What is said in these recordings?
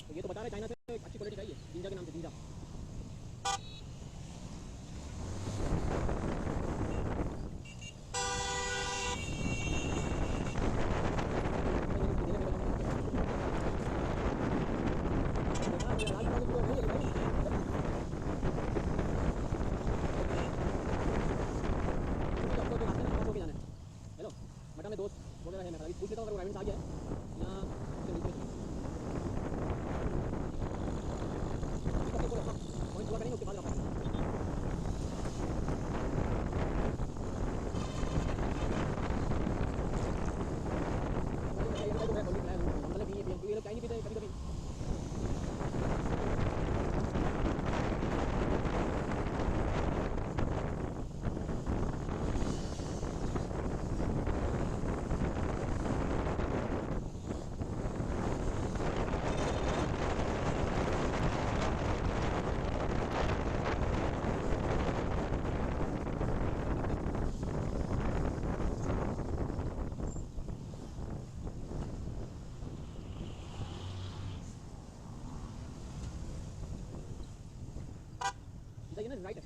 तो ये तो बता रहे चाइना से अच्छी क्वालिटी चाहिए, जिंजा के नाम से, जिंजा। हेलो, मटा में दोस्त वगैरह है, मैं अभी पूछ लेता हूँ अगर वो राइवेंस आ गया है यहाँ से मिलते हैं। पॉइंट पूरा करेंगे उसके बाद वापस ये लोग चाय नहीं पीते कभी कभी। ये ना राइट है,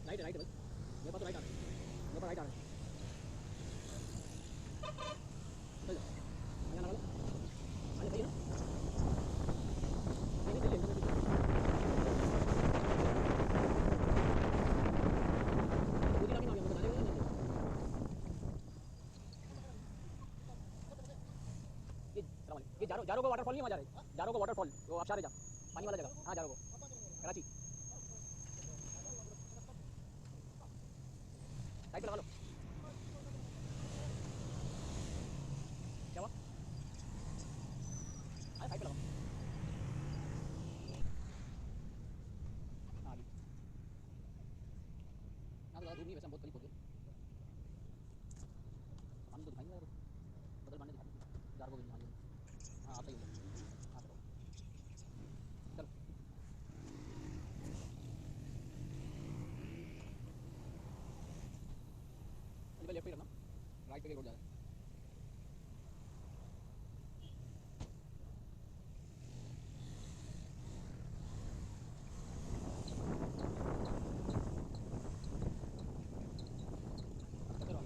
राइट है, राइट है भाई, मेरे पास तो राइट आ रहा है, मेरे पास राइट आ रहा है। चल जा यहाँ लगा लो, आने सही है ना, नहीं नहीं सही है, दूसरी लाइन आ गया, बताने नहीं ये जारो जारो का वाटरफॉल नहीं वहाँ जा रहे, जारो का वाटरफॉल वो आप सारे जा पानी वाला जगह, हाँ जारो को कराची साइड पे लगा लो। क्या हुआ, अरे साइड पे लगाओ, हाँ अभी यहाँ तो ज़्यादा दूर नहीं, वैसे हम बहुत करीब हो गए, पानी तो दिखाई नहीं दे रहा, बदल मारने दिखा दीजिए जारो को भी, हाँ हाँ आप सही हो गया, हाँ चलो चलो अभी लेफ्ट पे रखना, राइट पे रोड जा रहा है। कैसे रहो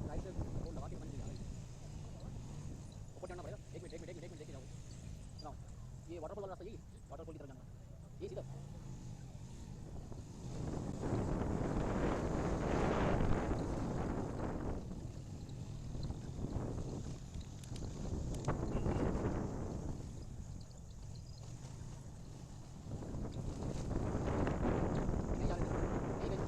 राइट से रोड लगा के पानी से जा रहा है, ऊपर चढ़ना पड़ेगा, एक मिनट एक मिनट एक मिनट एक मिनट लेके जाओ सुनाओ, ये वाटरफॉल वाला रास्ता यही वाटरफॉल की तरफ जाना ये सीधा नहीं जा रहे थे, यही गए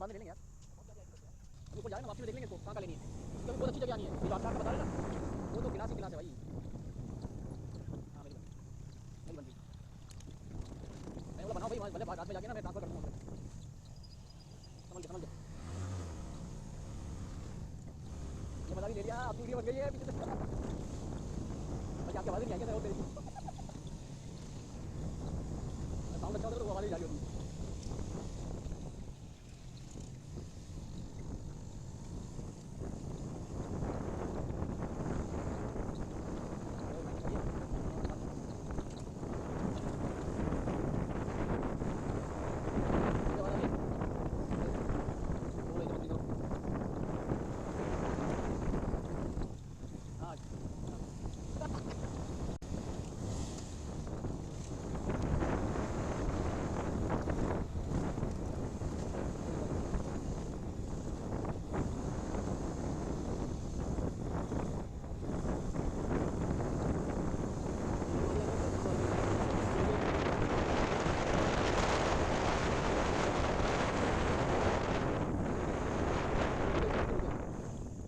बाद में ले लेंगे यार, अभी ऊपर जाए ना वापसी में देख लेंगे इसको कहाँ लेनी है, इसकी अभी बहुत अच्छी जगह आनी है, ये जो 8 का बता रहे ना वो तो गिलास ही गिलास है भाई। हाँ मेरी बन रही, मैं बोला बनाओ भाई, भले बाद में जाके ना मैं ट्रांसफर कर दूँगा, समझ गया ये बता भी ले लिया, आपकी वीडियो बन गई है पीछे से भाई, आपकी आवाज़ नहीं आई है और तेरी साउंड अच्छा होता है तो वो आवाज़ ही जा रही होती है।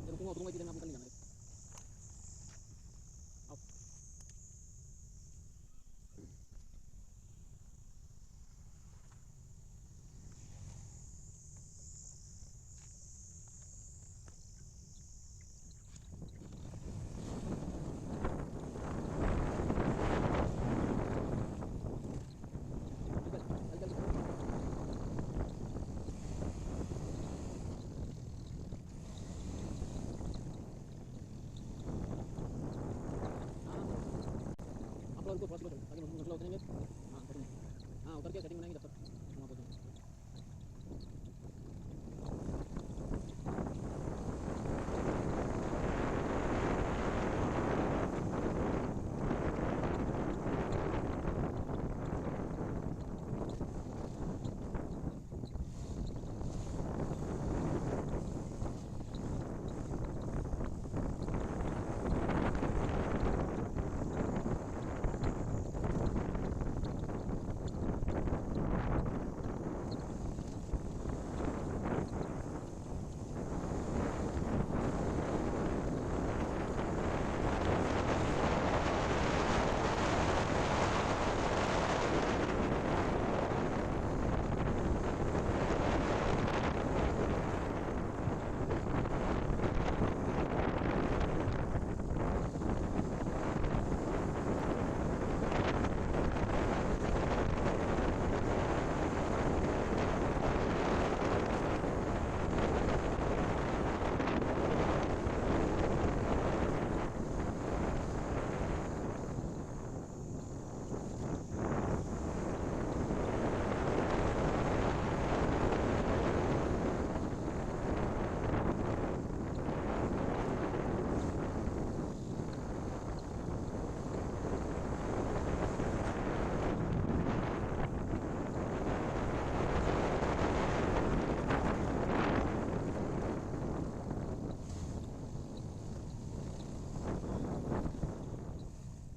रुकूंगा इतनी देर में, आपको निकल नहीं जाना है। आओ निकल निकल निकल। आप लोग उनको थोड़ा स्लो चलो ताकि मसला उतरेंगे, हाँ पकड़ेंगे, हाँ उतर के सेटिंग बनाएंगे जब तक वहाँ पहुँचेंगे।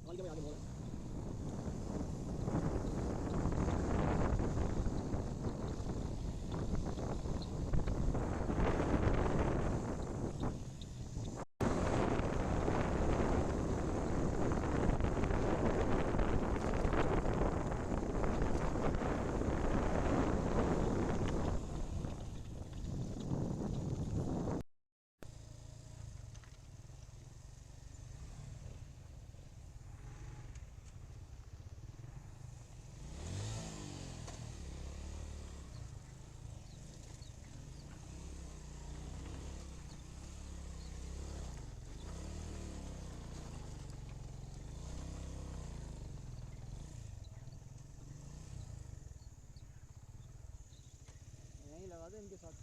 कॉल के भाई आगे बोल रहे हैं। यहीं लगा दे इनके साथ,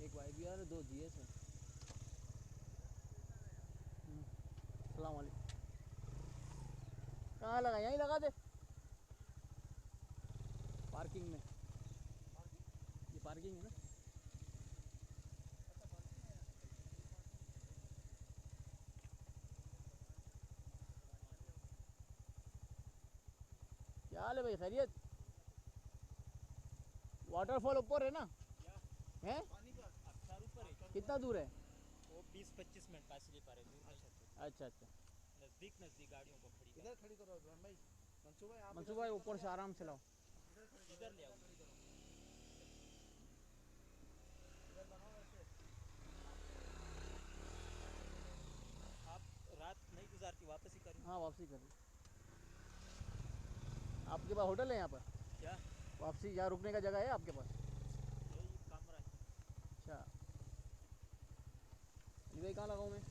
एक YBR 2 GS है। सलाम वालेकुम। कहाँ लगा, यहीं लगा दे पार्किंग में। ये पार्किंग है ना। क्या हाल है भाई, खैरियत? वाटरफॉल ऊपर है ना? क्या है? पानी का अक्षर ऊपर है। कितना दूर है? वो 20-25 मिनट पास ले पा रहे दूर नहीं। अच्छा अच्छा। नज़दीक नज़दीक गाड़ियों को खड़ी इधर खड़ी करो इब्राहिम भाई। मंसूर भाई आप मंसूर भाई ऊपर से आराम से लाओ। इधर ले आओ। इधर लगाओ ऐसे। आप रात नहीं गुजारती, वापस ही करूँ? हाँ वापसी करें। आपके पास होटल है यहाँ पर? क्या वापसी यहाँ रुकने का जगह है आपके पास? यही कमरा है। अच्छा। अली भाई कहाँ लगाऊँ मैं?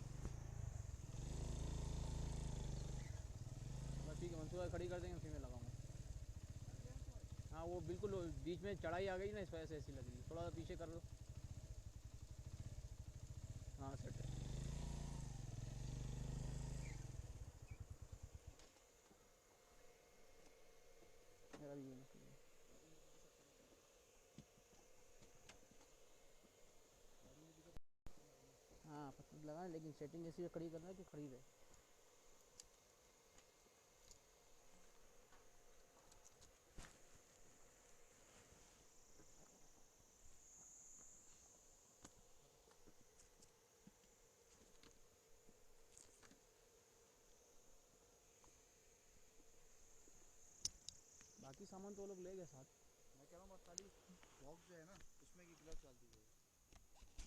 बस ठीक है, मंसूर भाई खड़ी कर देंगे, उसी में लगाऊंगा। हाँ वो बिल्कुल बीच में चढ़ाई आ गई ना, इस वजह से ऐसी लग रही है। थोड़ा सा पीछे कर लो। हाँ सेट है। मेरा भी ये मसला है। हाँ पसंद लगा, लेकिन सेटिंग ऐसी खड़ी करना है कि खड़ी रहे। बाकी सामान तो वो लोग ले गए साथ। मैं कह रहा हूँ बस खाली बॉक्स जो है ना उसमें की ग्लव्स डाल दीजिए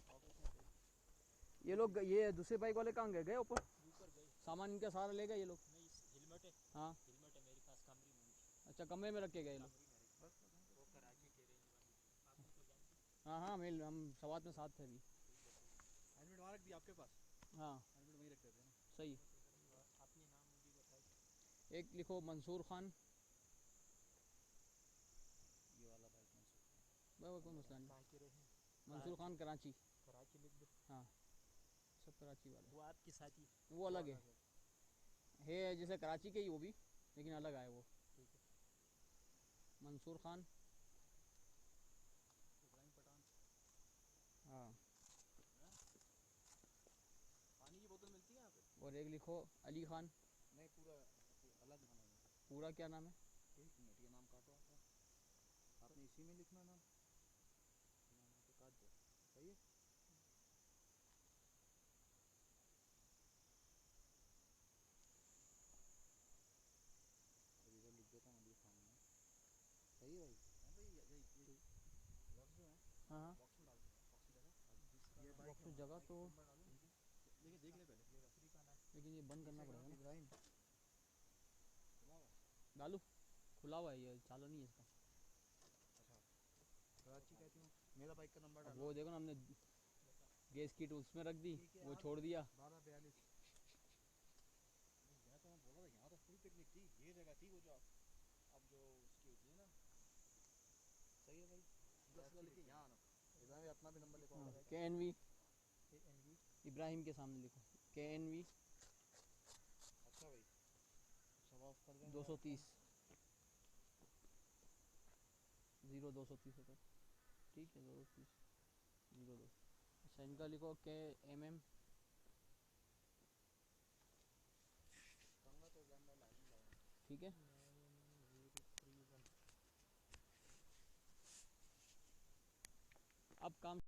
और कुछ नहीं चाहिए। ये लोग, ये दूसरे बाइक वाले कहाँ गए? गए ऊपर? ऊपर गए सामान इनका सारा ले गए ये लोग? नहीं, हेलमेट है। हाँ हेलमेट है मेरे पास कमरे में उनकी। अच्छा, कमरे में रख के गए ये लोग? कमरे में रखी। बस बताएं वो कराची के रहने वाले थे। आप उनको जानते हैं? हाँ हाँ, हम सवात में साथ थे अभी। ठीक है ठीक है। हेलमेट वहाँ रख दिया आपके पास? हाँ हेलमेट वहीं रख देते हैं ना। सही। और अपने नाम मुझे बताइए। एक लिखो मंसूर खान। ये वाला बाइक मंसूर खान। बस कोई मसला नहीं। कहाँ के रहे हैं? मंसूर खान कराची। कराची लिख दो। हाँ सब कराची वाले। वो आपके साथी? वो अलग है जैसे कराची के ही वो भी, लेकिन अलग आए वो। ठीक है। मंसूर खान। इब्राहिम पठान। हाँ। पानी की बोतल मिलती है यहाँ पे? और एक लिखो अली खान। नहीं पूरा अलग नाम है मेरा। पूरा क्या नाम है? एक मिनट, ये नाम काटो आपका। आपने इसी में लिखना नाम। नाम यहाँ पे काट दो। सही है। अब इधर लिख देता हूँ अली खान में। सही है भाई? हाँ भाई ये लफ्ज़ जो है हाँ हाँ बॉक्स में डाल दो। बॉक्स में जगह ये बाइक बॉक्स में जगह तो, नंबर डालो। देखिए देख ले पहले। दूसरी का नाम लेकिन ये बंद करना पड़ेगा ना। इब्राहिम खुला हुआ है। डालू खुला हुआ है, ये चालू नहीं है इसका। अच्छा कराची कहती हूँ। मेरा बाइक का नंबर अब डालो। वो देखो ना, हमने गैस किट उसमें रख दी, ठीक है वो यार। छोड़ दिया। 1242। यहाँ तो मैं बोल रहा था, यहाँ तो फुल पिकनिक थी। ये जगह थी वो जो अब जो उसकी होती है ना। सही है भाई। यहाँ आना। इब्राहिम अपना भी नंबर लिखो। KNV KNV। इब्राहिम के सामने लिखो KNV अच्छा भाई सब ऑफ कर दें। 230 0230 होता है। ठीक है 230 02। अच्छा इनका लिखो KMM। कहूँगा तो इब्राहिम भाई लाइसेंस लगाएंगे। ठीक है 9031। अब काम